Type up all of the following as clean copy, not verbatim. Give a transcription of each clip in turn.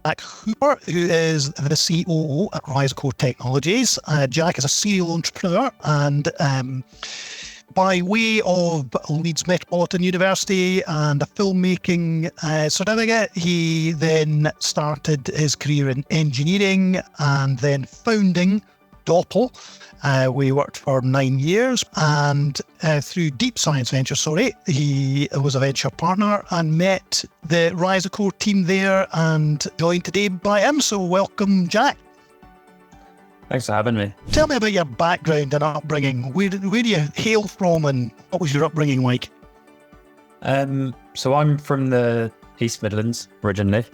Jack Hooper, who is the COO at Risecore Technologies. Jack is a serial entrepreneur and by way of Leeds Metropolitan University and a filmmaking certificate, he then started his career in engineering and then founding Doppel. We worked for 9 years, and through Deep Science Ventures, he was a venture partner and met the Risecore team there and joined today by him. So welcome, Jack. Thanks for having me. Tell me about your background and upbringing. Where do you hail from and what was your upbringing like? So I'm from the East Midlands originally.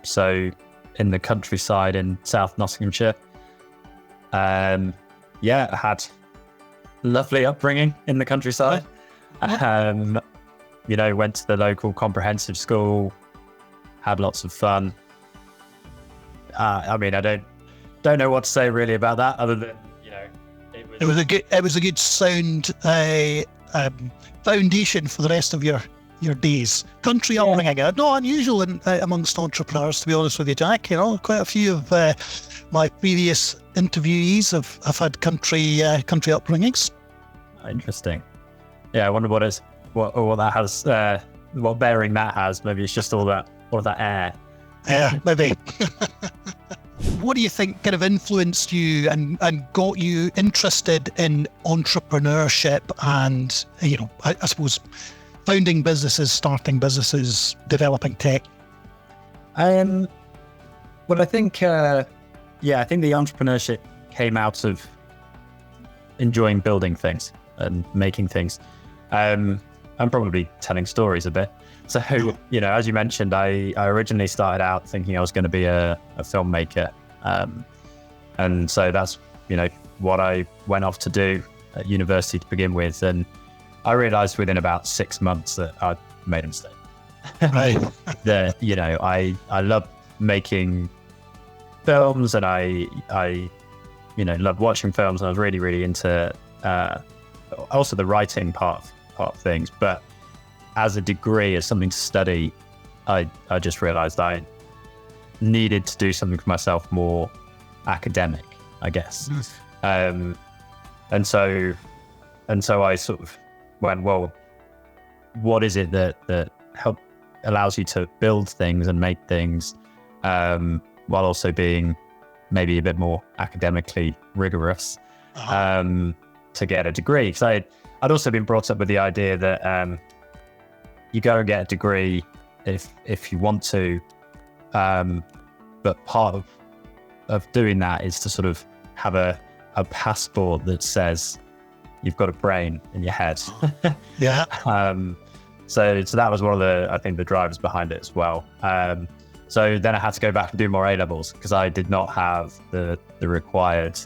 So in the countryside in South Nottinghamshire. I had lovely upbringing in the countryside. Went to the local comprehensive school, had lots of fun. I don't know what to say really about that, other than it was a good sound foundation for the rest of your days. Country upbringing, not unusual amongst entrepreneurs, to be honest with you, Jack. Quite a few of my previous interviewees have had country upbringings. Interesting. Yeah, I wonder what that has, what bearing that has. Maybe it's just all that air. Yeah, maybe. What do you think kind of influenced you and got you interested in entrepreneurship and, I suppose, founding businesses, starting businesses, developing tech? Well, I think the entrepreneurship came out of enjoying building things and making things. I'm probably telling stories a bit. So, as you mentioned, I originally started out thinking I was going to be a filmmaker. And so that's, what I went off to do at university to begin with. And I realized within about 6 months that I'd made a mistake. Right. I love making films and I loved watching films, and I was really, really into also the writing part of things. But as a degree, as something to study, I just realized I needed to do something for myself more academic, I guess. And so I sort of went, well, what is it that allows you to build things and make things while also being maybe a bit more academically rigorous to get a degree? Because I'd also been brought up with the idea that you go and get a degree if you want to, but part of doing that is to sort of have a passport that says you've got a brain in your head. Yeah. So that was one of the drivers behind it as well. So then I had to go back and do more A-levels because I did not have the required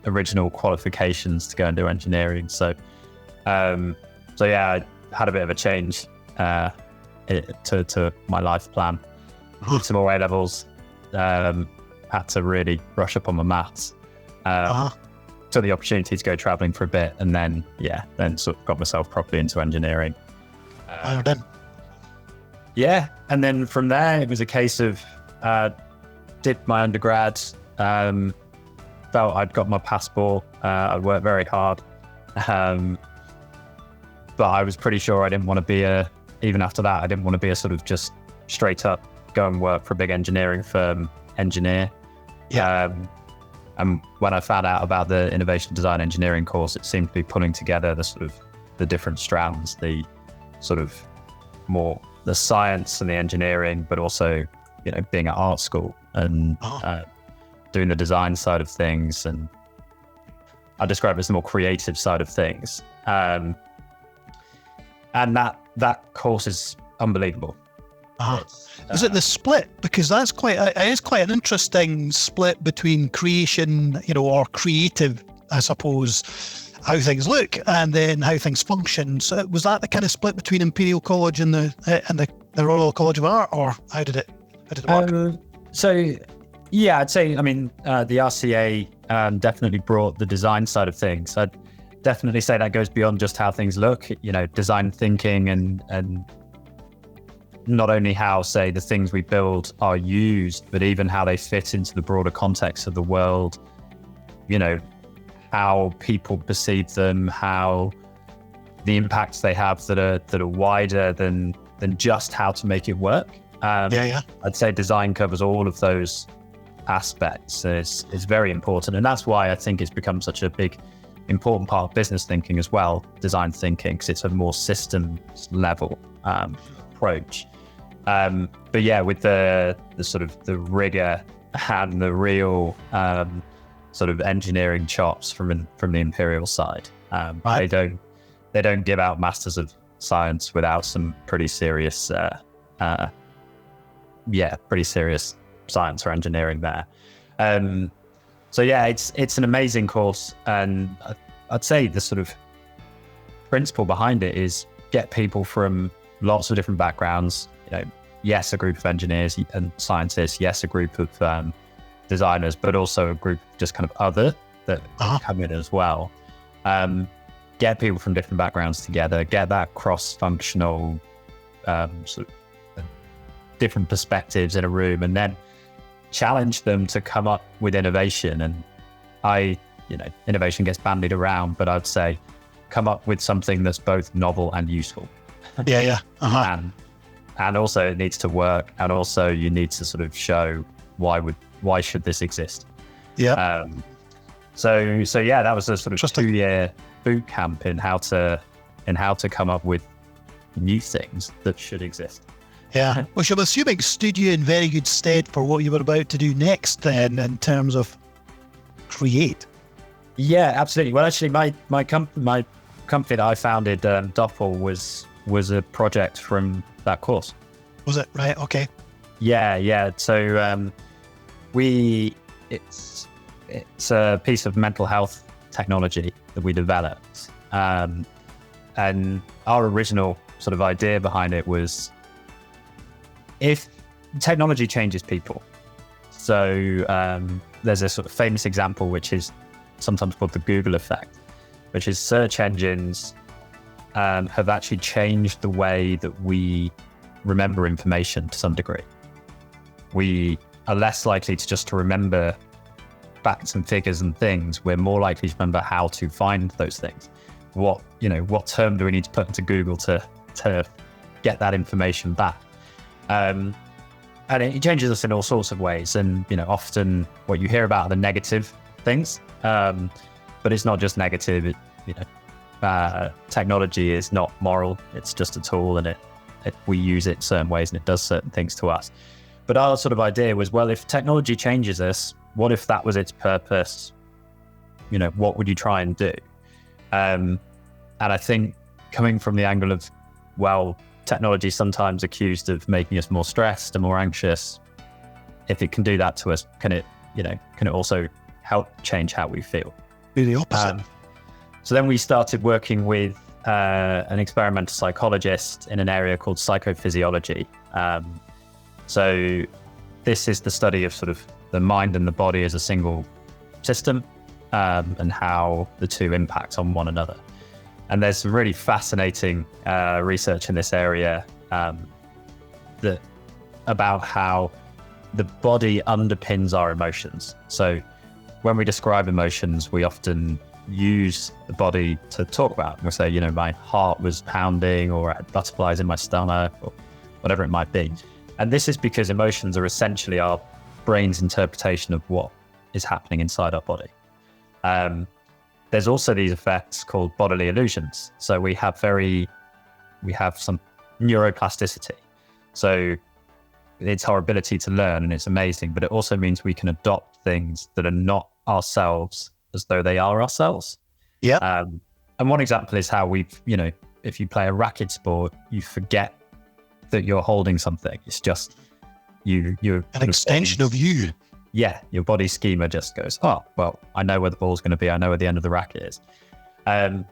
original qualifications to go and do engineering. So I had a bit of a change to my life plan. Did some more A-levels, had to really brush up on my maths. Took the opportunity to go traveling for a bit, and then sort of got myself properly into engineering. And then from there it was a case of did my undergrad, felt I'd got my passport, I'd worked very hard, but I was pretty sure I didn't want to be even after that, I didn't want to be a sort of just straight up go and work for a big engineering firm engineer. And when I found out about the innovation design engineering course, it seemed to be pulling together the different strands, the sort of more the science and the engineering, but also, being at art school and doing the design side of things. And I describe it as the more creative side of things. And that course is unbelievable. Is it the split? Because it is quite an interesting split between creation, or creative, I suppose, how things look, and then how things function. So was that the kind of split between Imperial College and the Royal College of Art, or how did it work? I'd say, the RCA definitely brought the design side of things. I'd definitely say that goes beyond just how things look, design thinking and not only how, say, the things we build are used, but even how they fit into the broader context of the world, how people perceive them, how the impacts they have that are wider than just how to make it work. I'd say design covers all of those aspects. It's very important. And that's why I think it's become such a big, important part of business thinking as well, design thinking, because it's a more systems level approach. But yeah, with the sort of the rigor and the real sort of engineering chops from the Imperial side, right. They don't give out Masters of Science without some pretty serious pretty serious science or engineering there. So yeah, it's an amazing course, and I'd say the sort of principle behind it is get people from lots of different backgrounds. Yes, a group of engineers and scientists. Yes, a group of designers, but also a group just kind of other that come in as well. Get people from different backgrounds together. Get that cross-functional sort of different perspectives in a room, and then challenge them to come up with innovation. And innovation gets bandied around, but I'd say come up with something that's both novel and useful. And also it needs to work, and also you need to sort of show why should this exist. So yeah, that was a sort of 2-year boot camp in how to come up with new things that should exist. Yeah. Which I'm assuming stood you in very good stead for what you were about to do next then, in terms of create. Yeah, absolutely. Well, actually, my company that I founded, Doppel, was a project from that course. Was it? Right. Okay. Yeah. So it's a piece of mental health technology that we developed. And our original sort of idea behind it was, if technology changes people. So there's a sort of famous example, which is sometimes called the Google effect, which is search engines have actually changed the way that we remember information to some degree. We are less likely to remember facts and figures and things. We're more likely to remember how to find those things. What term do we need to put into Google to get that information back? And it changes us in all sorts of ways. And, often what you hear about are the negative things, but it's not just negative. Technology is not moral. It's just a tool, and we use it certain ways and it does certain things to us. But our sort of idea was, well, if technology changes us, what if that was its purpose? What would you try and do? And I think coming from the angle of, well, technology is sometimes accused of making us more stressed and more anxious. If it can do that to us, can it also help change how we feel? Do the opposite. So then we started working with an experimental psychologist in an area called psychophysiology. So this is the study of sort of the mind and the body as a single system, and how the two impact on one another. And there's some really fascinating research in this area about how the body underpins our emotions. So when we describe emotions, we often use the body to talk about. We'll say, my heart was pounding, or I had butterflies in my stomach, or whatever it might be. And this is because emotions are essentially our brain's interpretation of what is happening inside our body. There's also these effects called bodily illusions. So we have some neuroplasticity. So it's our ability to learn, and it's amazing, but it also means we can adopt things that are not ourselves as though they are ourselves. Yeah. And one example is how if you play a racket sport, you forget that you're holding something. It's just you're an extension of you. Yeah, your body schema just goes, oh, well, I know where the ball's going to be. I know where the end of the racket is. But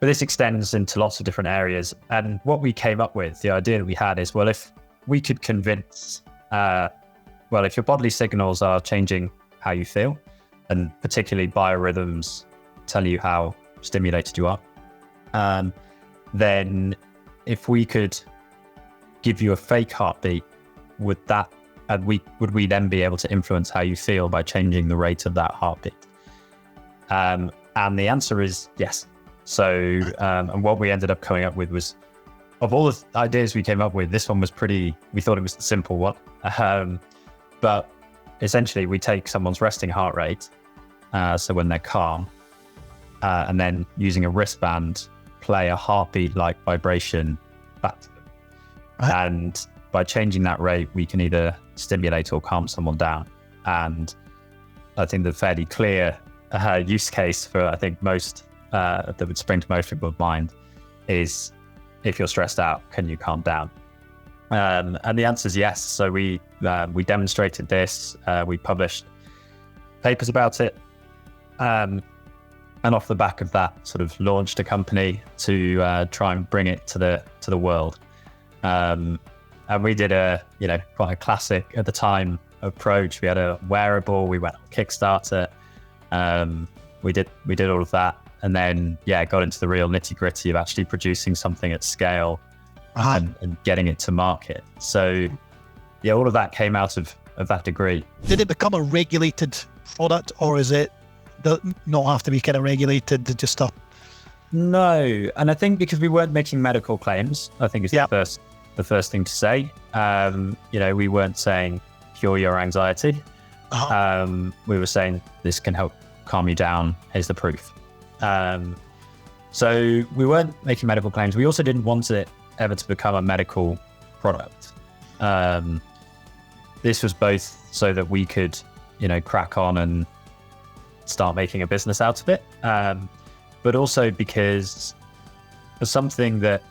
this extends into lots of different areas. And what we came up with, the idea that we had is, well, if we could convince, if your bodily signals are changing how you feel, and particularly biorhythms tell you how stimulated you are, then if we could give you a fake heartbeat, would we then be able to influence how you feel by changing the rate of that heartbeat? And the answer is yes. So, and what we ended up coming up with was, of all the ideas we came up with, this one was we thought it was the simple one. But essentially we take someone's resting heart rate, so when they're calm, and then using a wristband, play a heartbeat-like vibration back to them. Right. And by changing that rate, we can either stimulate or calm someone down. And I think the fairly clear use case for, I think, most that would spring to most people's mind is, if you're stressed out, can you calm down? And the answer is yes. So we demonstrated this. We published papers about it, and off the back of that, sort of launched a company to try and bring it to the world. And we did quite a classic at the time approach. We had a wearable. We went on Kickstarter. We did all of that. And then, got into the real nitty gritty of actually producing something at scale and getting it to market. So, all of that came out of that degree. Did it become a regulated product, or is it not have to be kind of regulated, just stuff? No. And I think because we weren't making medical claims, I think it's the first thing to say. We weren't saying cure your anxiety. We were saying this can help calm you down. Here's the proof. So we weren't making medical claims. We also didn't want it ever to become a medical product. This was both so that we could, crack on and start making a business out of it. But also because for something that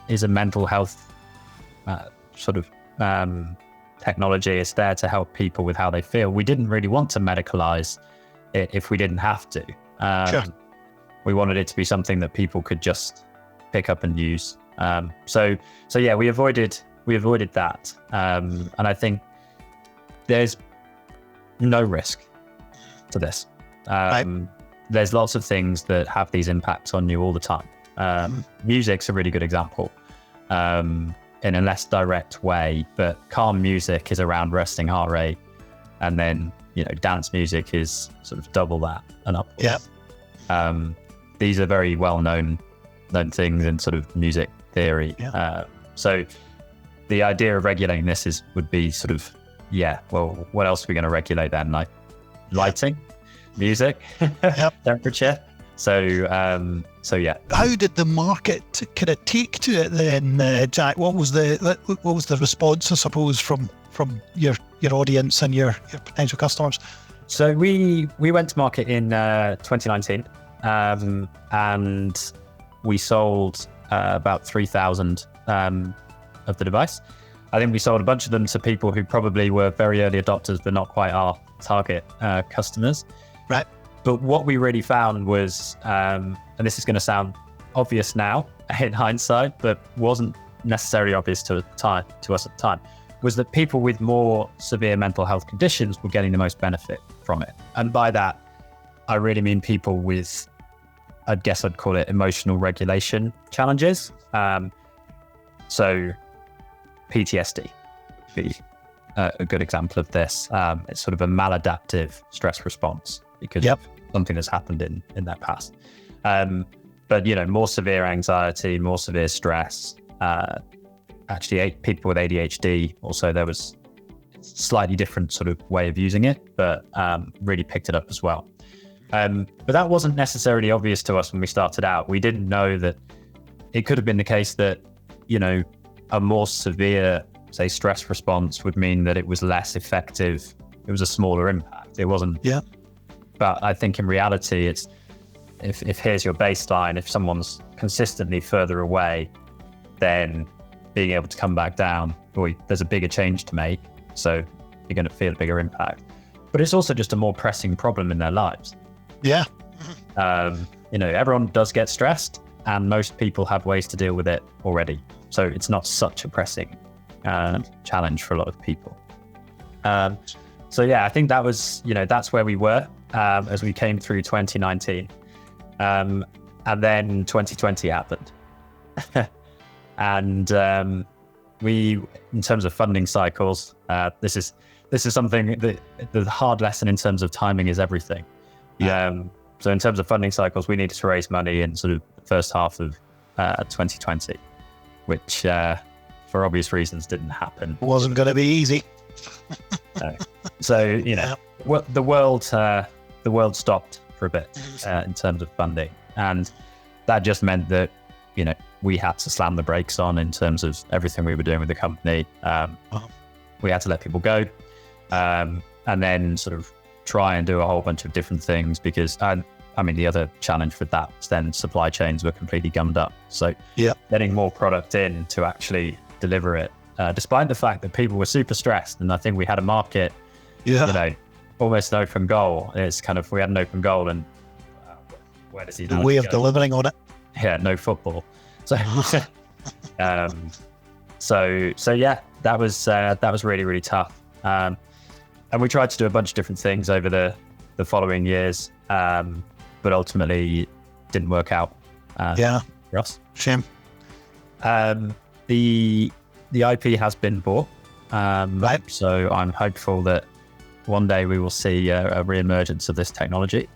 is a mental health technology, it's there to help people with how they feel. We didn't really want to medicalize it if we didn't have to. Sure. We wanted it to be something that people could just pick up and use. So we avoided that. And I think there's no risk to this. There's lots of things that have these impacts on you all the time. Music's a really good example, in a less direct way, but calm music is around resting heart rate. And then, dance music is sort of double that and upwards. Yeah. These are very well-known things in sort of music theory. Yeah. So the idea of regulating this would be sort of, well, what else are we going to regulate then? Like lighting, music, temperature. So yeah. How did the market kind of take to it then, Jack? What was the response, I suppose, from your audience and your potential customers? So we went to market in 2019, and we sold about 3,000 of the device. I think we sold a bunch of them to people who probably were very early adopters, but not quite our target customers. Right. But what we really found was, and this is going to sound obvious now in hindsight, but wasn't necessarily obvious to us at the time, was that people with more severe mental health conditions were getting the most benefit from it. And by that, I really mean people with, I guess I'd call it emotional regulation challenges. So PTSD would be a good example of this. It's sort of a maladaptive stress response because of something that's happened in that past. But, more severe anxiety, more severe stress, actually people with ADHD, also there was a slightly different sort of way of using it, but really picked it up as well. But that wasn't necessarily obvious to us when we started out. We didn't know that it could have been the case that, a more severe, say, stress response would mean that it was less effective. It was a smaller impact. It wasn't. Yeah. But I think in reality, it's if here's your baseline, if someone's consistently further away, then being able to come back down, there's a bigger change to make. So you're going to feel a bigger impact. But it's also just a more pressing problem in their lives. Yeah. Everyone does get stressed, and most people have ways to deal with it already. So it's not such a pressing challenge for a lot of people. I think that was, that's where we were as we came through 2019. And then 2020 happened. And we, in terms of funding cycles, this is something that the hard lesson in terms of timing is everything. So in terms of funding cycles, we needed to raise money in sort of the first half of 2020, which for obvious reasons didn't happen. Wasn't going to be easy. So, the world stopped for a bit in terms of funding. And that just meant that, we had to slam the brakes on in terms of everything we were doing with the company. We had to let people go, and then sort of try and do a whole bunch of different things because, the other challenge with that was then supply chains were completely gummed up. So getting more product in to actually deliver it, despite the fact that people were super stressed. And I think we had a market, almost an open goal. It's kind of, we had an open goal and where does he the way of delivering on it? Yeah, no football. So, so yeah, that was really, really tough. And we tried to do a bunch of different things over the following years, but ultimately didn't work out. For us. Shame. The IP has been bought. Right. So I'm hopeful that one day we will see a re-emergence of this technology.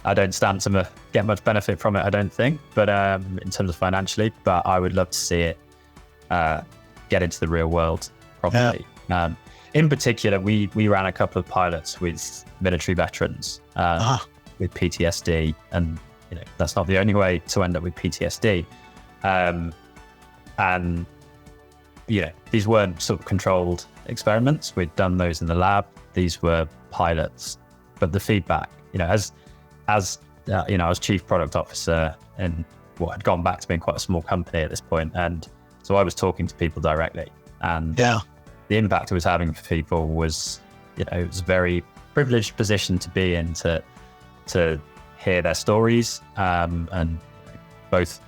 I don't stand to get much benefit from it, I don't think, but in terms of financially, but I would love to see it get into the real world properly. Yeah. In particular, we ran a couple of pilots with military veterans with PTSD, and that's not the only way to end up with PTSD. And these weren't sort of controlled experiments. We'd done those in the lab. These were pilots, but the feedback, as I was chief product officer in what had gone back to being quite a small company at this point, and so I was talking to people directly, and the impact it was having for people was, it was a very privileged position to be in to hear their stories, and both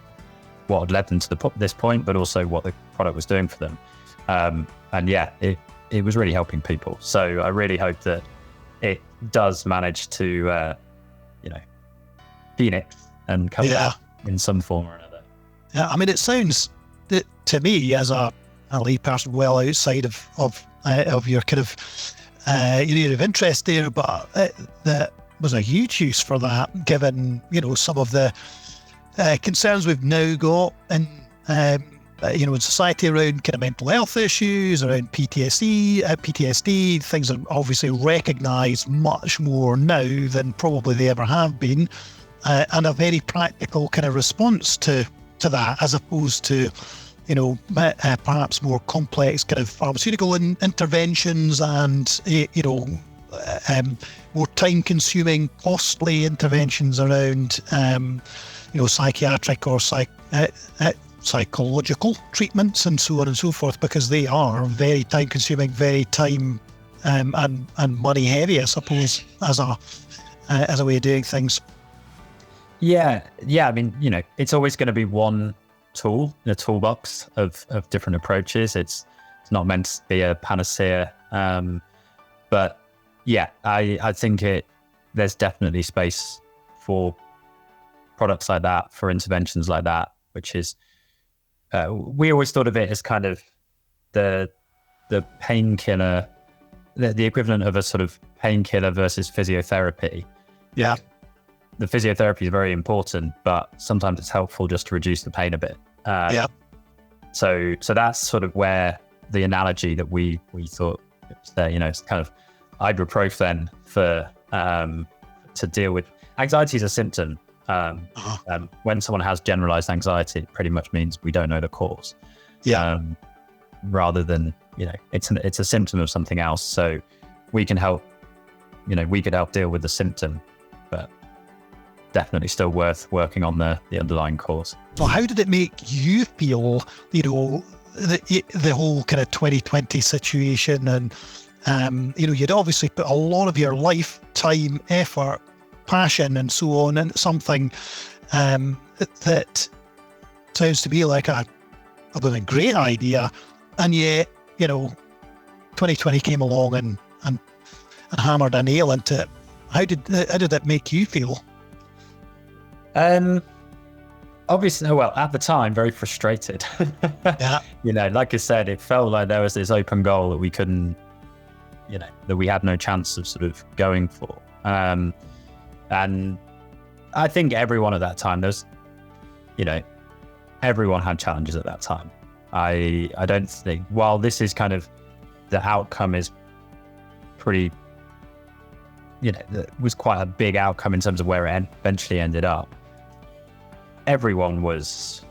what had led them to this point, but also what the product was doing for them, and it was really helping people. So I really hope that it does manage to Phoenix and come back in some form or another. Yeah, it sounds that to me as a layperson, well outside of your kind of area of interest there, but that was a huge use for that, given some of the concerns we've now got in society around kind of mental health issues, around PTSD. Things are obviously recognised much more now than probably they ever have been, and a very practical kind of response to that, as opposed to perhaps more complex kind of pharmaceutical interventions and more time-consuming, costly interventions around psychiatric or psychological treatments and so on and so forth, because they are very time-consuming, very time and money heavy, I suppose, as a way of doing things. Yeah. It's always going to be one tool in a toolbox of different approaches. It's not meant to be a panacea, but I think there's definitely space for products like that, for interventions like that, which is we always thought of it as kind of the painkiller, the equivalent of a sort of painkiller versus physiotherapy. Yeah. The physiotherapy is very important, but sometimes it's helpful just to reduce the pain a bit. So that's sort of where the analogy that we thought was there. It's kind of ibuprofen for to deal with anxiety is a symptom. When someone has generalized anxiety, it pretty much means we don't know the cause. Rather than it's a symptom of something else. So we can help. We could help deal with the symptom, but definitely still worth working on the underlying cause. So how did it make you feel, the whole kind of 2020 situation? And, you'd obviously put a lot of your life, time, effort, passion and so on into something that sounds to be like a great idea. And yet, 2020 came along and hammered a nail into it. How did that make you feel? obviously, well, at the time, very frustrated. Yeah. Like I said, it felt like there was this open goal that we couldn't, that we had no chance of sort of going for. And I think everyone at that time, everyone had challenges at that time. I don't think, while this is kind of, the outcome is pretty, it was quite a big outcome in terms of where it eventually ended up. Everyone was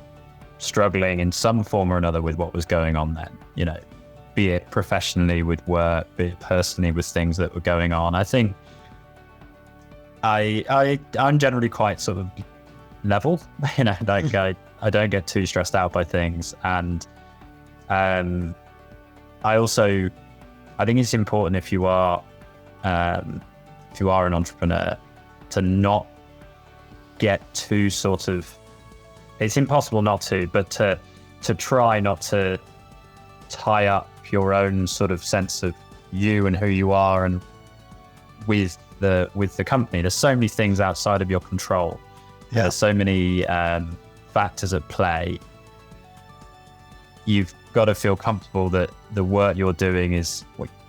struggling in some form or another with what was going on then, be it professionally with work, be it personally with things that were going on. I think I'm generally quite sort of level, I don't get too stressed out by things. And I think it's important if you are an entrepreneur to not get too sort of, it's impossible not to, but to try not to tie up your own sort of sense of you and who you are and with the company. There's so many things outside of your control. Yeah. There's so many factors at play. You've got to feel comfortable that the work you're doing is,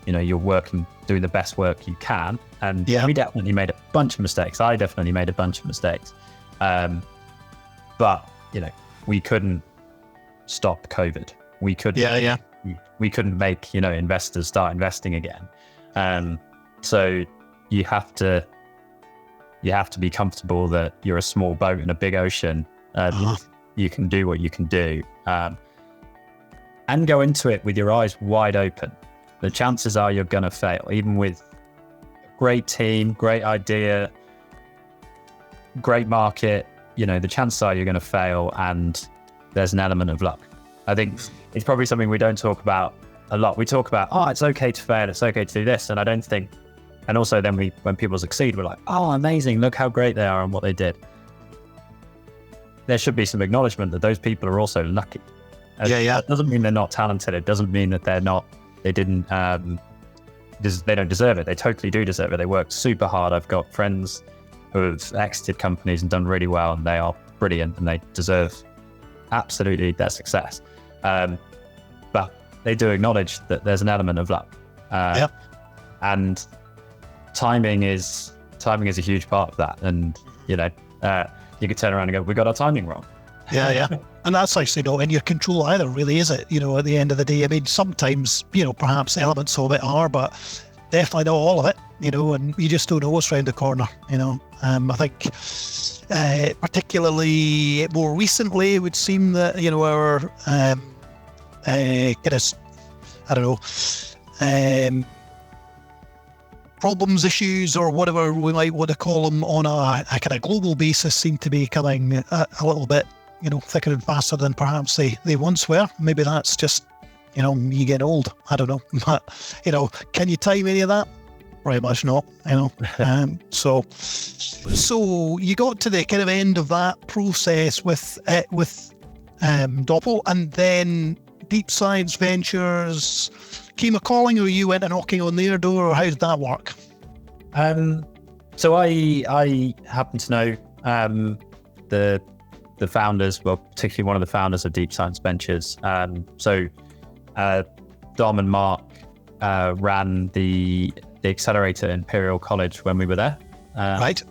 you're working, doing the best work you can. And we definitely made a bunch of mistakes. I definitely made a bunch of mistakes. But, we couldn't stop COVID. We couldn't, we couldn't make, investors start investing again. So you have to be comfortable that you're a small boat in a big ocean. You can do what you can do. And go into it with your eyes wide open. The chances are you're going to fail, even with a great team, great idea, great market. The chances are you're going to fail, and there's an element of luck. I think it's probably something we don't talk about a lot. We talk about, it's okay to fail, it's okay to do this. And I don't think, and also then when people succeed, we're like, amazing, look how great they are and what they did. There should be some acknowledgement that those people are also lucky. That doesn't mean they're not talented. It doesn't mean that they don't deserve it. They totally do deserve it. They work super hard. I've got friends who have exited companies and done really well, and they are brilliant, and they deserve absolutely their success. But they do acknowledge that there's an element of luck. And timing is a huge part of that. And, you could turn around and go, we got our timing wrong. And that's actually not in your control either, really, is it? At the end of the day, I mean, sometimes, perhaps elements of it are, but definitely not all of it, and you just don't know what's around the corner, I think particularly more recently, it would seem that, our problems, issues, or whatever we might want to call them on a kind of global basis seem to be coming a little bit, thicker and faster than perhaps they once were. Maybe that's just, you get old. I don't know. But, can you time any of that? Pretty much not, So you got to the kind of end of that process with Doppel, and then Deep Science Ventures came a calling, or you went a knocking on their door, or how did that work? So I happen to know the founders, well, particularly one of the founders of Deep Science Ventures. So Dom and Mark ran the accelerator at Imperial College when we were there. Right.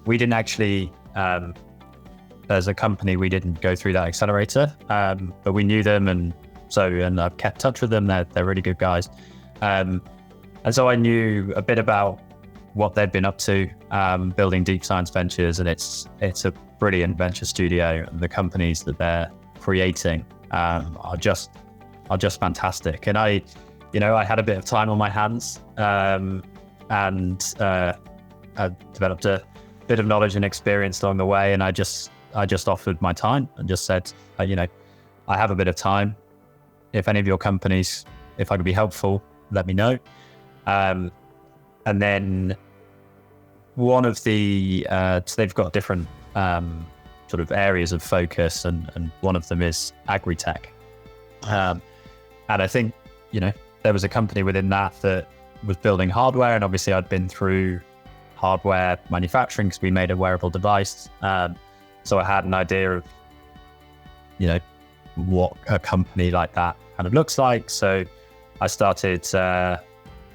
We didn't actually, as a company, we didn't go through that accelerator, but we knew them, and I've kept touch with them. They're really good guys. And so I knew a bit about what they'd been up to, building Deep Science Ventures, and it's a brilliant venture studio, and the companies that they're creating are just fantastic. And I had a bit of time on my hands, and I developed a bit of knowledge and experience along the way. And I just offered my time and just said, I have a bit of time. If any of your companies, if I could be helpful, let me know. And then one of the, so they've got different sort of areas of focus, and one of them is agri-tech. And I think, there was a company within that was building hardware, and obviously I'd been through hardware manufacturing because we made a wearable device. So I had an idea of what a company like that kind of looks like. So I started sort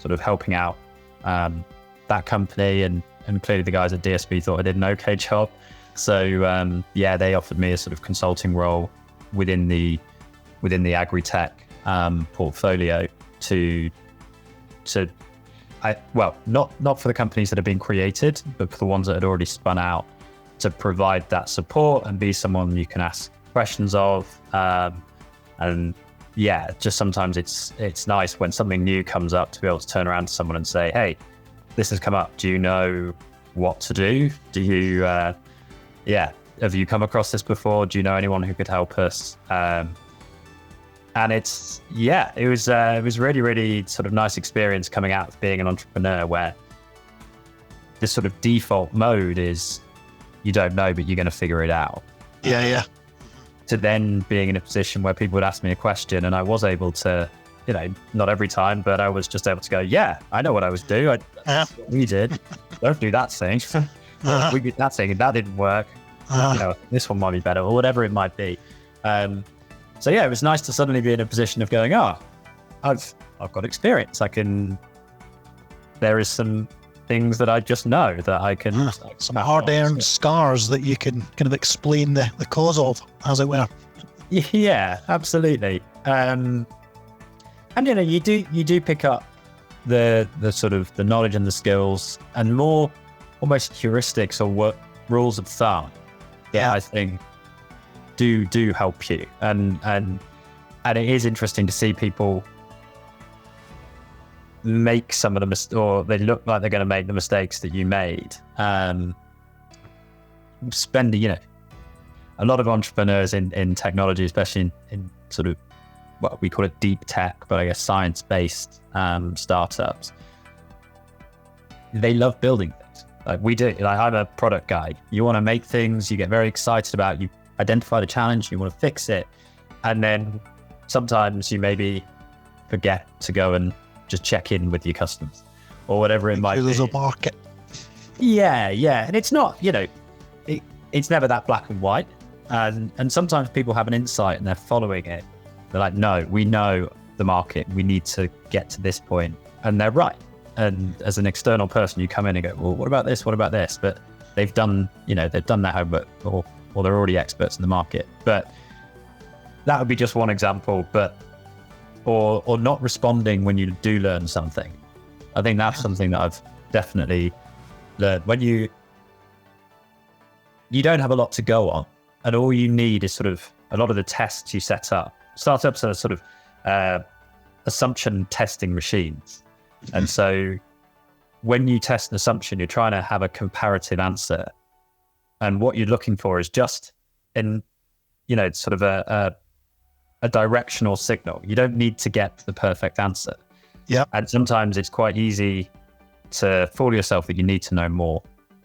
of helping out that company, and clearly the guys at DSB thought I did an okay job. So they offered me a sort of consulting role within the agri-tech portfolio not for the companies that have been created, but for the ones that had already spun out, to provide that support and be someone you can ask questions of. Just sometimes it's nice when something new comes up to be able to turn around to someone and say, hey, this has come up. Do you know what to do? Do you, have you come across this before? Do you know anyone who could help us? And it was really, really sort of nice experience coming out of being an entrepreneur, where this sort of default mode is you don't know, but you're going to figure it out. Yeah. To then being in a position where people would ask me a question and I was able to, not every time, but I was just able to go, yeah, I know what I was doing. We did. Don't do that thing. We did that thing and that didn't work. This one might be better, or whatever it might be. It was nice to suddenly be in a position of going, I've got experience. There is some things that I just know that I can... some hard-earned scars that you can kind of explain the cause of, as it were. Yeah, absolutely. And you do pick up the sort of the knowledge and the skills and more almost heuristics or rules of thumb that I think do help you. And it is interesting to see people make some of the or they look like they're going to make the mistakes that you made. Spending, a lot of entrepreneurs in technology, especially in sort of what we call it deep tech, but I guess science-based startups, they love building things. Like we do. Like I'm a product guy. You want to make things, you get very excited about, you identify the challenge, you want to fix it, and then sometimes you maybe forget to go and just check in with your customers or whatever it might be. There's a market. Yeah. And it's not, it's never that black and white. And sometimes people have an insight and they're following it. They're like, no, we know the market. We need to get to this point. And they're right. And as an external person, you come in and go, well, what about this? What about this? But they've done their homework, or they're already experts in the market. But that would be just one example. But or not responding when you do learn something. I think that's something that I've definitely learned. When you don't have a lot to go on, and all you need is sort of a lot of the tests you set up. Startups are sort of assumption testing machines. And so when you test an assumption, you're trying to have a comparative answer. And what you're looking for is just sort of a directional signal. You don't need to get the perfect answer. Yeah. And sometimes it's quite easy to fool yourself that you need to know more.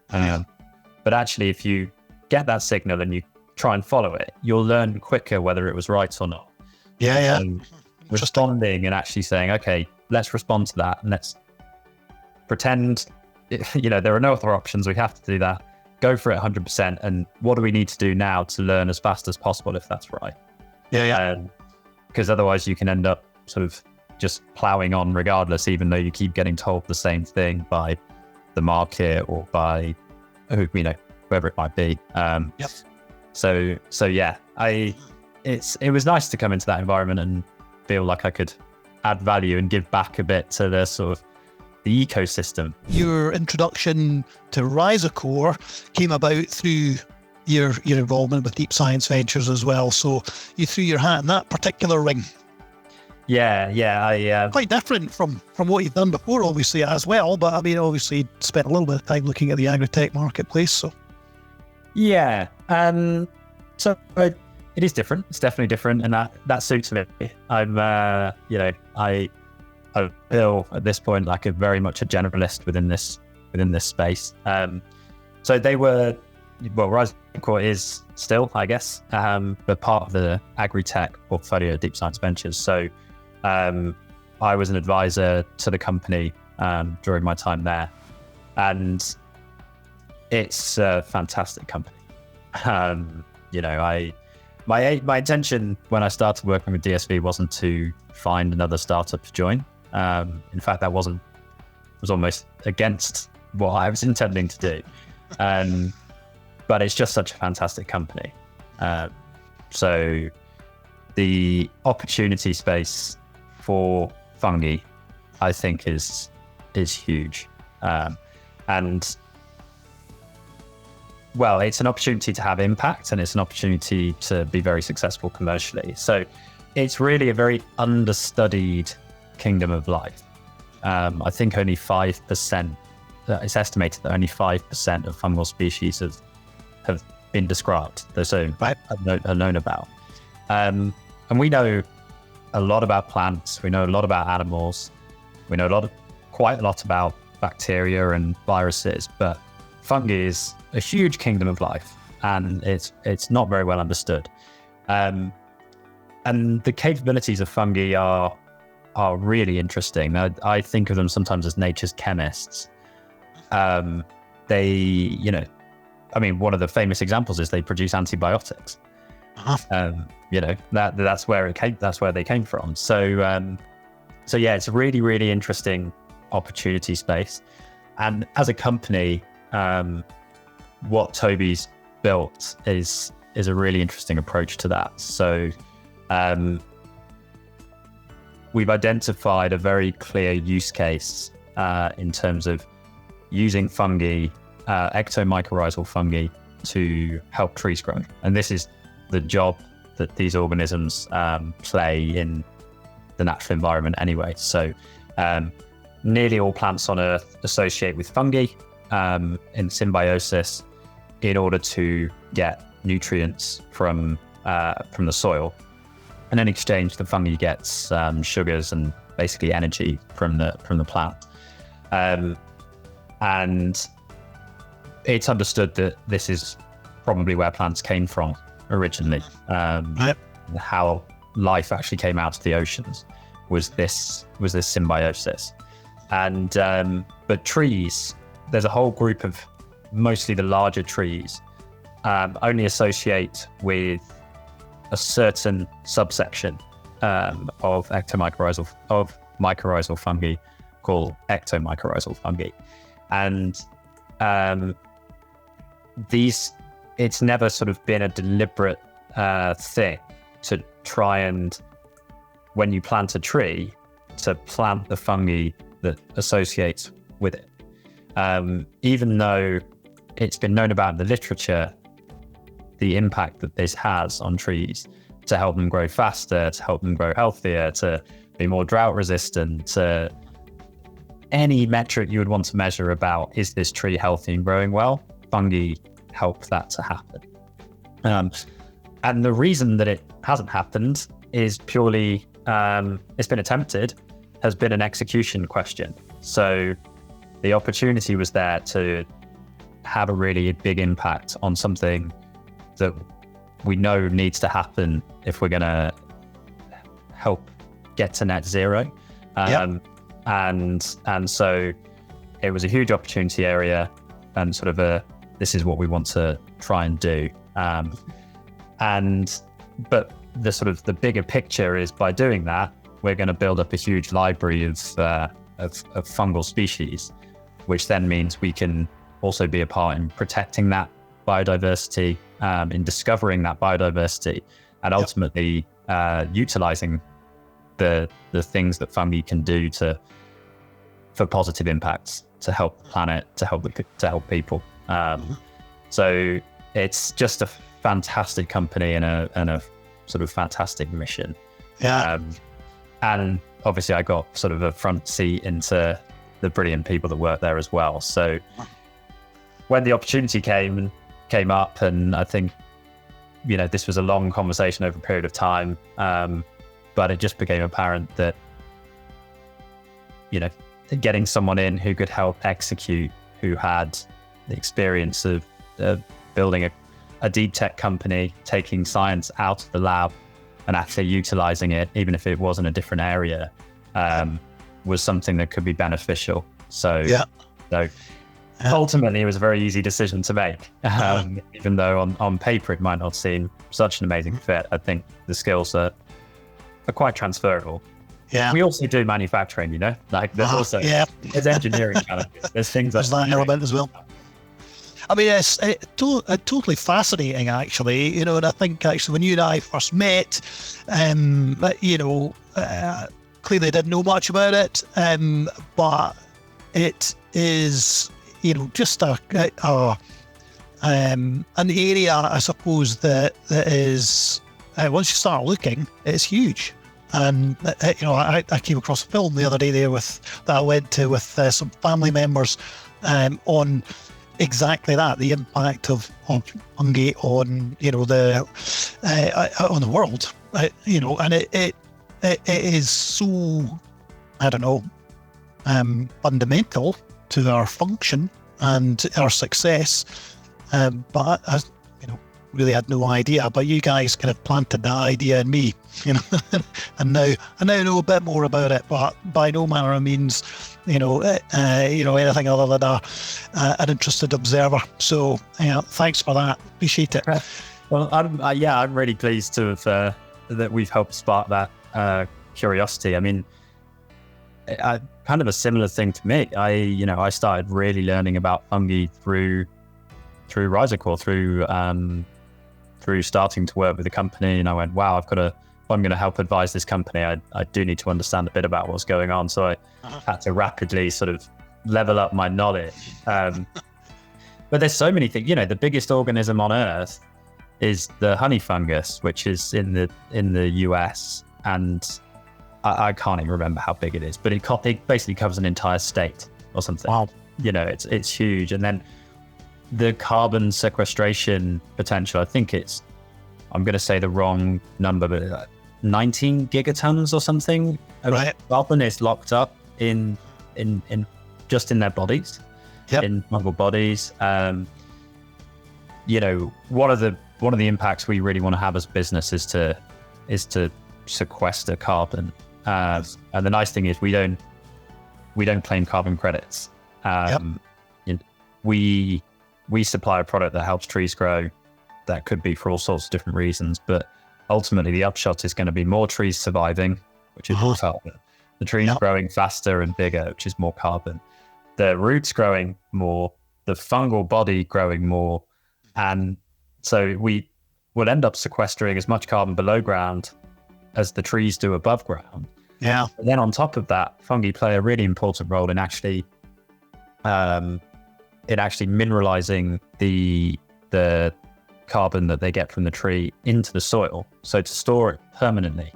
But actually, if you get that signal and you try and follow it, you'll learn quicker whether it was right or not. Yeah. Responding and actually saying, okay, let's respond to that, and let's pretend, there are no other options. We have to do that. Go for it 100%. And what do we need to do now to learn as fast as possible if that's right? Yeah. Because otherwise you can end up sort of just plowing on regardless, even though you keep getting told the same thing by the market or by, whoever it might be. So yeah, it was nice to come into that environment and feel like I could add value and give back a bit to the sort of the ecosystem. Your introduction to RiserCore came about through your involvement with Deep Science Ventures as well. So you threw your hat in that particular ring. Yeah. Quite different from what you've done before, obviously, as well. But I mean, obviously, you spent a little bit of time looking at the agri-tech marketplace. So yeah, so it is different. It's definitely different, and that suits me. I'm, I feel at this point like a very much a generalist within this space. So they were, RiserCore is still, I guess, but part of the agri-tech portfolio at Deep Science Ventures. So I was an advisor to the company during my time there, and it's a fantastic company. my intention when I started working with DSV wasn't to find another startup to join. In fact, that was almost against what I was intending to do. But it's just such a fantastic company. So the opportunity space for fungi, I think, is huge. And well, it's an opportunity to have impact, and it's an opportunity to be very successful commercially. So it's really a very understudied kingdom of life. I think only 5%, it's estimated that only 5% of fungal species have been described, so are known about. And we know a lot about plants, we know a lot about animals, we know quite a lot about bacteria and viruses, but fungi is a huge kingdom of life, and it's not very well understood. And the capabilities of fungi are really interesting. I think of them sometimes as nature's chemists. They, one of the famous examples is they produce antibiotics. That's where they came from. So yeah, it's a really, really interesting opportunity space. And as a company, what Toby's built is a really interesting approach to that. So we've identified a very clear use case in terms of using fungi, ectomycorrhizal fungi, to help trees grow. And this is the job that these organisms play in the natural environment anyway. So nearly all plants on Earth associate with fungi in symbiosis in order to get nutrients from the soil. And in exchange, the fungi gets sugars and basically energy from the plant. And it's understood that this is probably where plants came from originally. How life actually came out of the oceans was this symbiosis. And but trees, there's a whole group of mostly the larger trees only associate with a certain subsection of mycorrhizal fungi called ectomycorrhizal fungi. And it's never sort of been a deliberate thing to try and, when you plant a tree, to plant the fungi that associates with it. Even though it's been known about in the literature, the impact that this has on trees to help them grow faster, to help them grow healthier, to be more drought resistant, to any metric you would want to measure about, is this tree healthy and growing well? Fungi help that to happen. And the reason that it hasn't happened is purely, it's been attempted, has been an execution question. So the opportunity was there to have a really big impact on something that we know needs to happen if we're going to help get to net zero. And so it was a huge opportunity area, and sort of this is what we want to try and do. But the bigger picture is, by doing that, we're going to build up a huge library of fungal species, which then means we can also be a part in protecting that biodiversity, in discovering that biodiversity, and ultimately utilizing the things that fungi can do for positive impacts, to help the planet, to help people. So it's just a fantastic company and a sort of fantastic mission. And obviously I got sort of a front seat into the brilliant people that work there as well. So when the opportunity came up, and I think, this was a long conversation over a period of time, but it just became apparent that, getting someone in who could help execute, who had the experience of building a deep tech company, taking science out of the lab and actually utilizing it, even if it was in a different area, was something that could be beneficial. So ultimately it was a very easy decision to make. Even though on paper it might not seem such an amazing fit, I think the skills are quite transferable. Yeah. We also do manufacturing, like there's also there's engineering challenges. There's things there's that element as well. I mean, it's totally fascinating, actually. And I think actually when you and I first met, clearly didn't know much about it, but it is, just an area, I suppose, that is once you start looking, it's huge. And I came across a film the other day there that I went to with some family members on exactly that, the impact of fungi on on the world, and it is so, I don't know, fundamental to our function and our success, but I really had no idea. But you guys kind of planted that idea in me, and now I know a bit more about it, but by no manner of means anything other than an interested observer. So thanks for that. Appreciate it. Well, I'm really pleased to have that we've helped spark that curiosity. I mean, kind of a similar thing to me. I started really learning about fungi through Rhizocore, through starting to work with the company, and I went, wow, if I'm going to help advise this company, I do need to understand a bit about what's going on. So I had to rapidly sort of level up my knowledge. But there's so many things. The biggest organism on Earth is the honey fungus, which is in the US, and I can't even remember how big it is, but it basically covers an entire state or something. Wow. It's huge. And then the carbon sequestration potential, I think I'm going to say the wrong number, but 19 gigatons or something. Right. Carbon is locked up in just in their bodies, in fungal bodies. One of the impacts we really want to have as a business is to sequester carbon. And the nice thing is we don't claim carbon credits. We supply a product that helps trees grow. That could be for all sorts of different reasons, but ultimately the upshot is going to be more trees surviving, which is more carbon. The trees growing faster and bigger, which is more carbon. The roots growing more, the fungal body growing more. And so we will end up sequestering as much carbon below ground as the trees do above ground. Yeah. And then on top of that, fungi play a really important role in actually mineralizing the carbon that they get from the tree into the soil. So to store it permanently,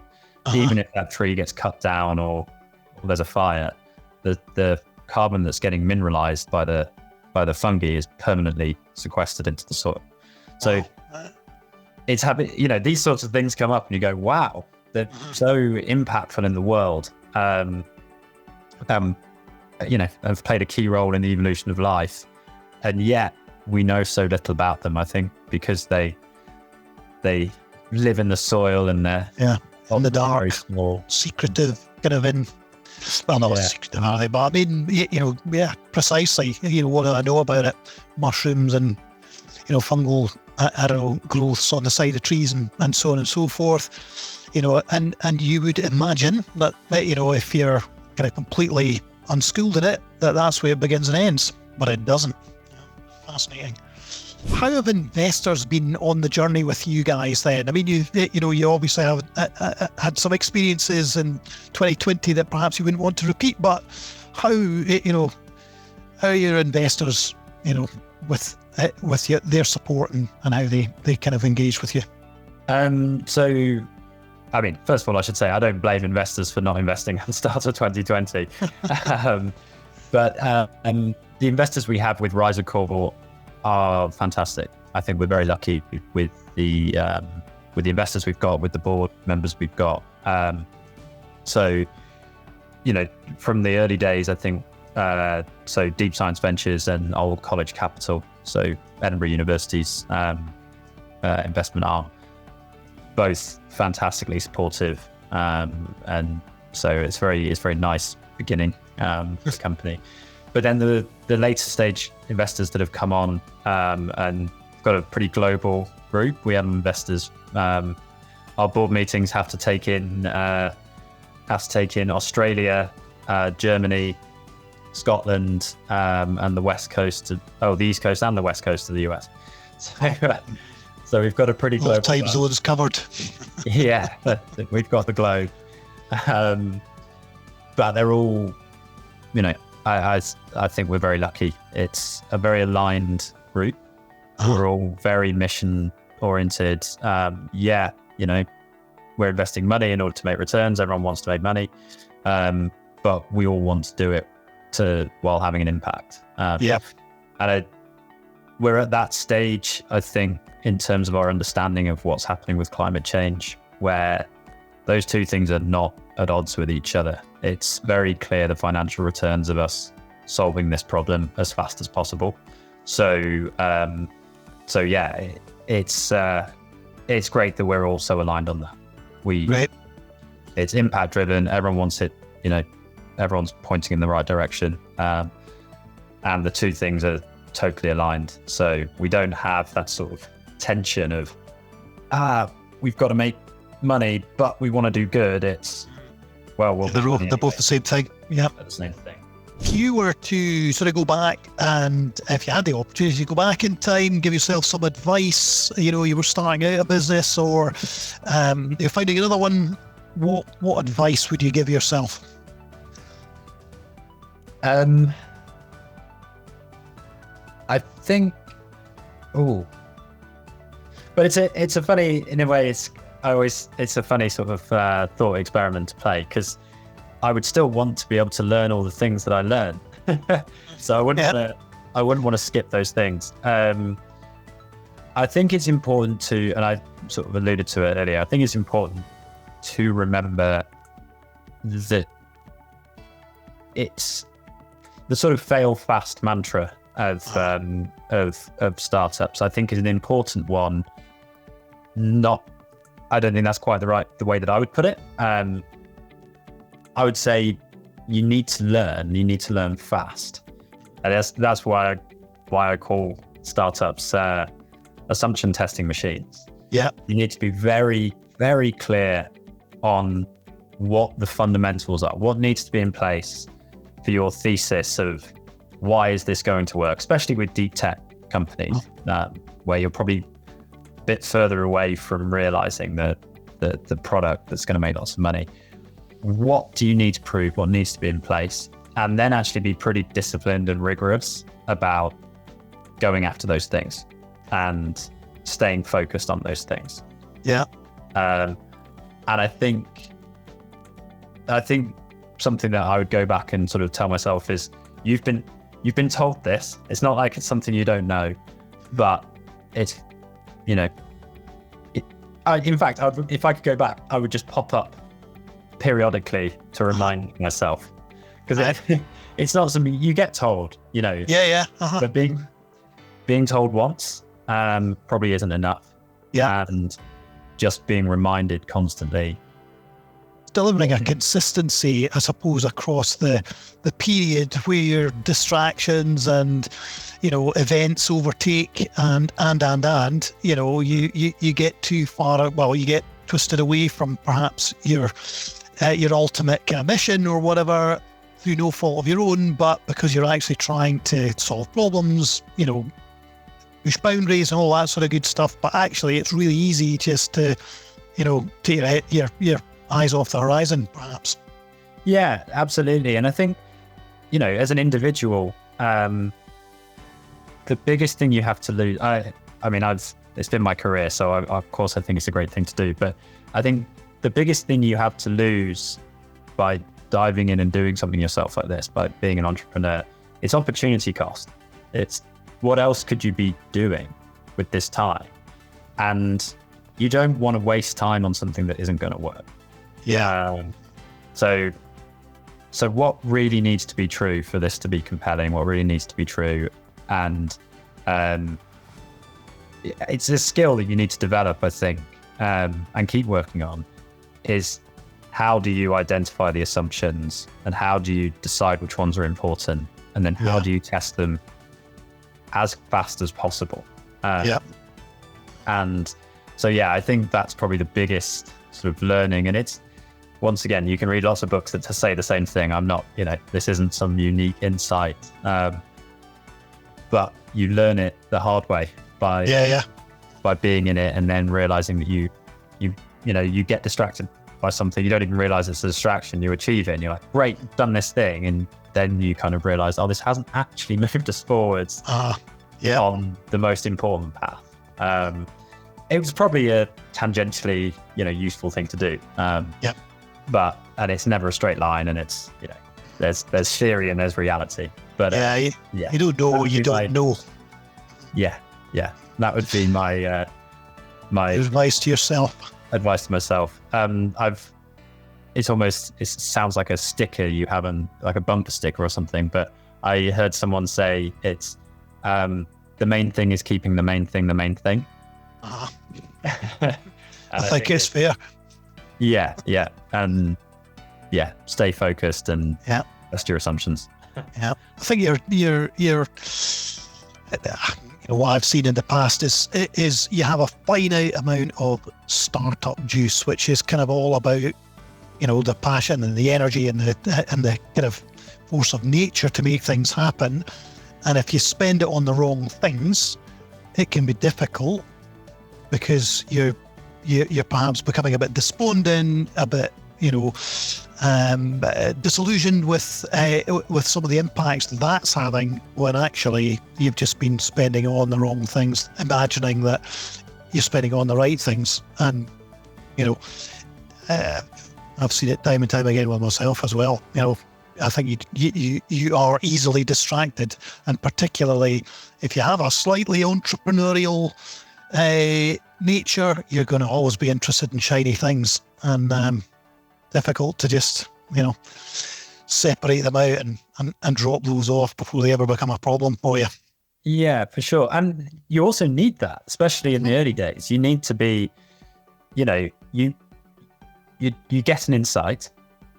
even if that tree gets cut down or there's a fire, the carbon that's getting mineralized by the fungi is permanently sequestered into the soil. So it's these sorts of things come up and you go, wow, they're so impactful in the world. Have played a key role in the evolution of life. And yet we know so little about them, I think, because they live in the soil and they're in the dark, small, secretive, kind of not secretive, are they? But I mean, precisely. What do I know about it? Mushrooms and fungal, growths on the side of trees and so on and so forth. And you would imagine that if you're kind of completely unschooled in it, that's where it begins and ends, but it doesn't. Fascinating. How have investors been on the journey with you guys then? I mean, you obviously have had some experiences in 2020 that perhaps you wouldn't want to repeat, but how are your investors, with their support and how they kind of engage with you? So, I mean, first of all, I should say I don't blame investors for not investing at the start of 2020. But the investors we have with Rhizocore are fantastic. I think we're very lucky with the investors we've got, with the board members we've got. So, from the early days, I think, so Deep Science Ventures and Old College Capital, so Edinburgh University's investment arm, both fantastically supportive, and so it's very nice beginning this company. But then the later stage investors that have come on, and got a pretty global group. We have investors. Our board meetings have to take in Australia, Germany, Scotland, and the West Coast, the East Coast and the West Coast of the US. So we've got a pretty global. All time zones covered. Yeah, we've got the globe. But they're all, I think we're very lucky. It's a very aligned group. We're all very mission oriented. We're investing money in order to make returns. Everyone wants to make money. But we all want to do it while having an impact. And we're at that stage, I think, in terms of our understanding of what's happening with climate change, where those two things are not at odds with each other. It's very clear the financial returns of us solving this problem as fast as possible. So yeah, it's great that we're all so aligned on that. Right. It's impact driven. Everyone wants it. Everyone's pointing in the right direction, and the two things are totally aligned. So we don't have that sort of tension of we've got to make money, but we want to do good. It's they're both the same thing. Yeah, the same thing. If you were to sort of go back, and if you had the opportunity to go back in time, give yourself some advice, you were starting out a business or you're finding another one, what advice would you give yourself? I think, but it's a funny, in a way, it's a funny sort of thought experiment to play, because I would still want to be able to learn all the things that I learned. So I wouldn't want to skip those things. I think it's important to, and I sort of alluded to it earlier, I think it's important to remember that it's the sort of fail fast mantra of startups. I think is an important one. I don't think that's quite the way that I would put it. I would say you need to learn fast. And that's why I call startups assumption testing machines. Yeah. You need to be very, very clear on what the fundamentals are, what needs to be in place for your thesis of why is this going to work, especially with deep tech companies, where you're probably a bit further away from realizing the product that's going to make lots of money. What do you need to prove? What needs to be in place? And then actually be pretty disciplined and rigorous about going after those things and staying focused on those things. Yeah. And I think something that I would go back and sort of tell myself is you've been told this. It's not like it's something you don't know, but it's, in fact, if I could go back, I would just pop up periodically to remind myself, because it's not something you get told, but being told once probably isn't enough. And just being reminded constantly, delivering a consistency, I suppose, across the period where distractions and events overtake and you get too far. Well, you get twisted away from perhaps your ultimate kind of mission or whatever through no fault of your own, but because you're actually trying to solve problems, push boundaries and all that sort of good stuff. But actually, it's really easy just to take your eyes off the horizon, perhaps. Yeah, absolutely. And I think, as an individual, the biggest thing you have to lose, it's been my career, so of course I think it's a great thing to do, but I think the biggest thing you have to lose by diving in and doing something yourself like this, by being an entrepreneur, it's opportunity cost. It's what else could you be doing with this time? And you don't want to waste time on something that isn't going to work. Yeah. So what really needs to be true for this to be compelling? What really needs to be true? And it's a skill that you need to develop, I think, and keep working on, is how do you identify the assumptions and how do you decide which ones are important and then how do you test them as fast as possible? And so, I think that's probably the biggest sort of learning. And it's, once again, you can read lots of books that say the same thing. I'm not, this isn't some unique insight, but you learn it the hard way by being in it, and then realizing that you get distracted by something. You don't even realize it's a distraction. You achieve it and you're like, great, done this thing. And then you kind of realize, oh, this hasn't actually moved us forwards on the most important path. It was probably a tangentially, useful thing to do. And it's never a straight line, and it's, there's theory and there's reality. But you don't know what you don't know. Yeah. That would be my advice to yourself. Advice to myself. It sounds like a sticker you have like a bumper sticker or something, but I heard someone say it's the main thing is keeping the main thing the main thing. I think it's fair. And stay focused and test your assumptions. I think you're what I've seen in the past is you have a finite amount of startup juice, which is kind of all about the passion and the energy and the kind of force of nature to make things happen. And if you spend it on the wrong things, it can be difficult, because you're perhaps becoming a bit despondent, a bit disillusioned with some of the impacts that's having, when actually you've just been spending on the wrong things, imagining that you're spending on the right things. And I've seen it time and time again with myself as well. I think you are easily distracted, and particularly if you have a slightly entrepreneurial nature, you're going to always be interested in shiny things, and difficult to just separate them out and drop those off before they ever become a problem for you. Yeah, for sure. And you also need that, especially in the early days. You need to be, you get an insight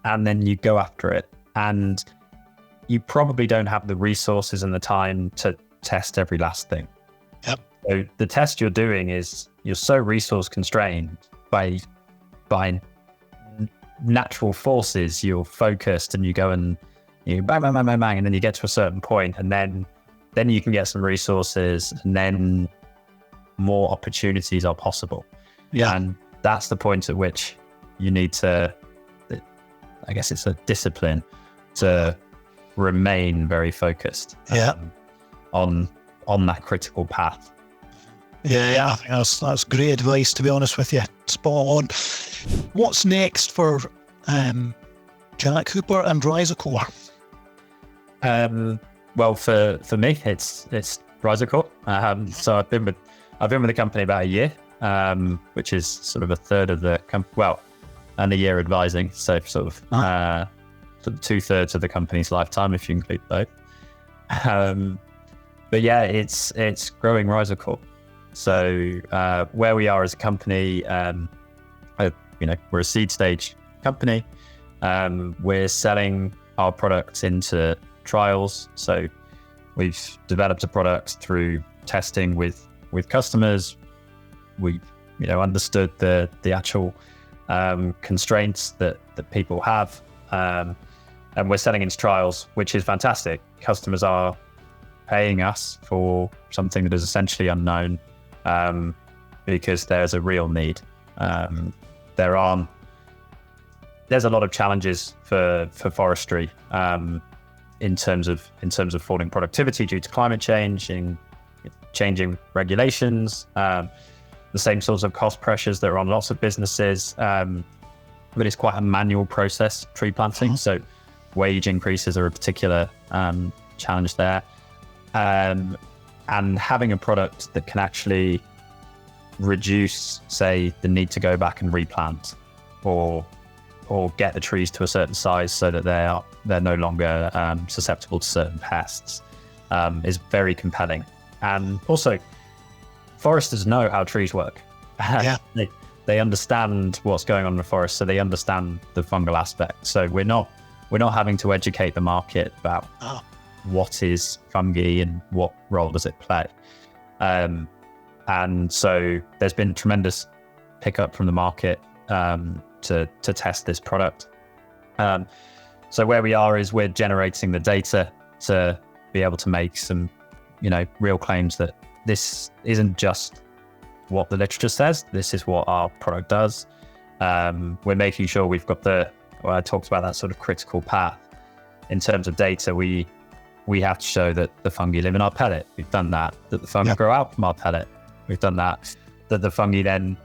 and then you go after it, and you probably don't have the resources and the time to test every last thing. Yep. So the test you're doing is, you're so resource constrained by natural forces. You're focused and you go and you bang, bang, bang, bang, bang, and then you get to a certain point, and then you can get some resources, and then more opportunities are possible. And that's the point at which you need to, I guess it's a discipline to remain very focused on that critical path. I think that's great advice, to be honest with you. Spot on. What's next for Jack Hooper and Rhizocore? Well, for me, it's Rhizocore. So I've been with the company about a year, which is sort of a third of the and a year advising. So sort of 2/3 of the company's lifetime, if you include both. But it's growing Rhizocore. So where we are as a company, we're a seed stage company. We're selling our products into trials. So we've developed a product through testing with customers. We understood the actual constraints that people have, and we're selling into trials, which is fantastic. Customers are paying us for something that is essentially unknown, because there's a real need. There's a lot of challenges for forestry in terms of falling productivity due to climate change and changing regulations. The same sorts of cost pressures that are on lots of businesses, but it's quite a manual process, tree planting. So wage increases are a particular challenge there. And having a product that can actually reduce, say, the need to go back and replant, or get the trees to a certain size so that they're no longer susceptible to certain pests, is very compelling. And also, foresters know how trees work. They understand what's going on in the forest, so they understand the fungal aspect. So we're not having to educate the market about what is fungi and what role does it play. And so there's been tremendous pickup from the market to test this product. So where we are is we're generating the data to be able to make some, real claims that this isn't just what the literature says, this is what our product does. We're making sure we've got I talked about that sort of critical path. In terms of data, we have to show that the fungi live in our pellet. We've done that. That the fungi grow out from our pellet. We've done that. That the fungi then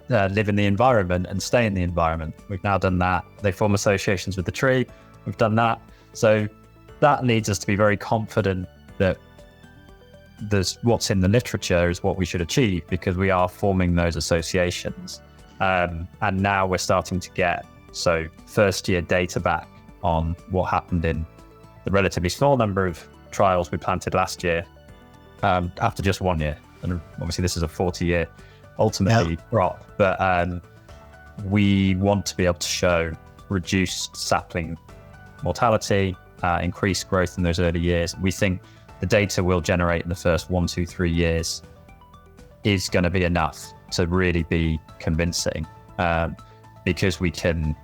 live in the environment and stay in the environment. We've now done that. They form associations with the tree. We've done that. So that leads us to be very confident that what's in the literature is what we should achieve, because we are forming those associations. And now we're starting to get first year data back on what happened in the relatively small number of trials we planted last year after just 1 year. And obviously this is a 40-year ultimately crop, but we want to be able to show reduced sapling mortality, increased growth in those early years. We think the data we'll generate in the first 1, 2, 3 years is going to be enough to really be convincing, because we can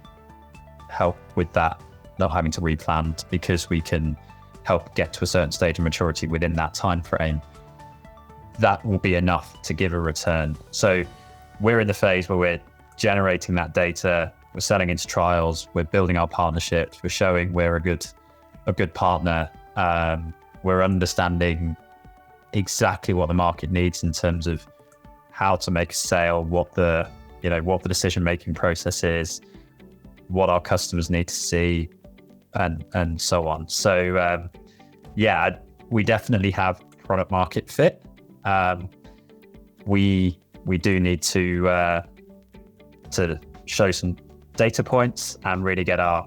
help with that, not having to replant, because we can help get to a certain stage of maturity within that time frame. That will be enough to give a return. So we're in the phase where we're generating that data, we're selling into trials, we're building our partnerships, we're showing we're a good partner. We're understanding exactly what the market needs in terms of how to make a sale, what the decision-making process is, what our customers need to see, and so on. So we definitely have product market fit. We do need to show some data points and really get our,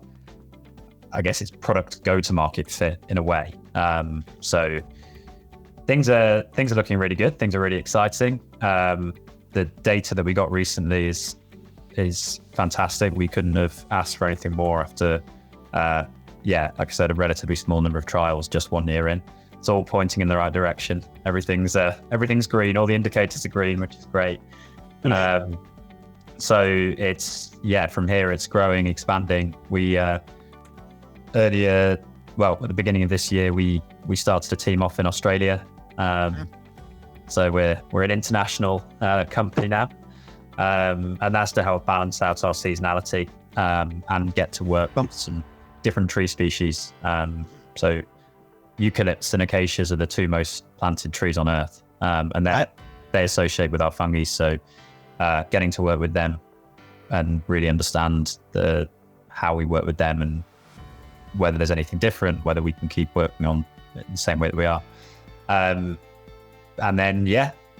I guess it's product go-to-market fit in a way. So things are looking really good. Things are really exciting. The data that we got recently is fantastic. We couldn't have asked for anything more after, like I said, a relatively small number of trials, just 1 year in. It's all pointing in the right direction. Everything's green. All the indicators are green, which is great. So it's, from here it's growing, expanding. We at the beginning of this year, we started a team off in Australia. So we're an international company now, and that's to help balance out our seasonality and get to work with some different tree species. So eucalypts and acacias are the two most planted trees on Earth, and they associate with our fungi. So getting to work with them and really understand how we work with them and whether there's anything different, whether we can keep working on it in the same way that we are. And then,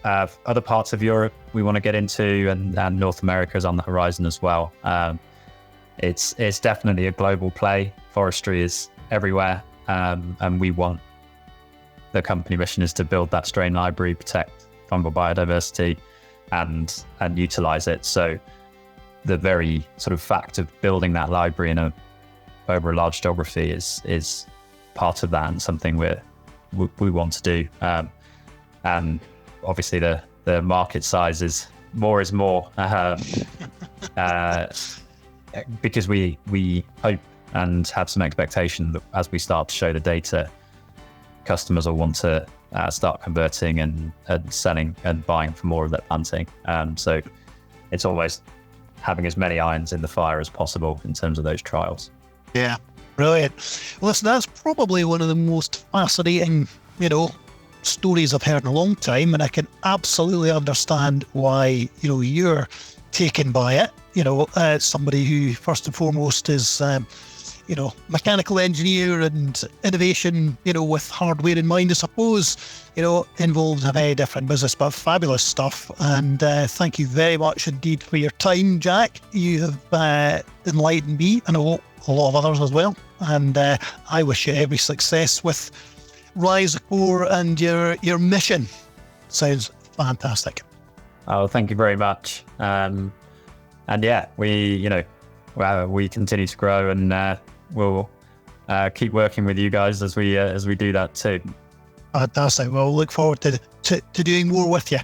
other parts of Europe we want to get into, and North America is on the horizon as well. It's definitely a global play. Forestry is everywhere, and the company mission is to build that strain library, protect fungal biodiversity, and utilize it. So the very sort of fact of building that library over a large geography is part of that, and something we want to do. And obviously the market size is more, because we hope and have some expectation that as we start to show the data, customers will want to start converting and selling and buying for more of that planting. So it's always having as many irons in the fire as possible in terms of those trials. Yeah, brilliant. Well, listen, that's probably one of the most fascinating, stories I've heard in a long time, and I can absolutely understand why, you're taken by it. Somebody who first and foremost is, mechanical engineer and innovation, with hardware in mind, I suppose, involves a very different business, but fabulous stuff. And thank you very much indeed for your time, Jack. You have enlightened me and a lot of others as well. And I wish you every success with Rhizocor and your mission. Sounds fantastic. Oh, thank you very much. And we continue to grow, and we'll keep working with you guys as we do that too. Fantastic. Well, look forward to doing more with you.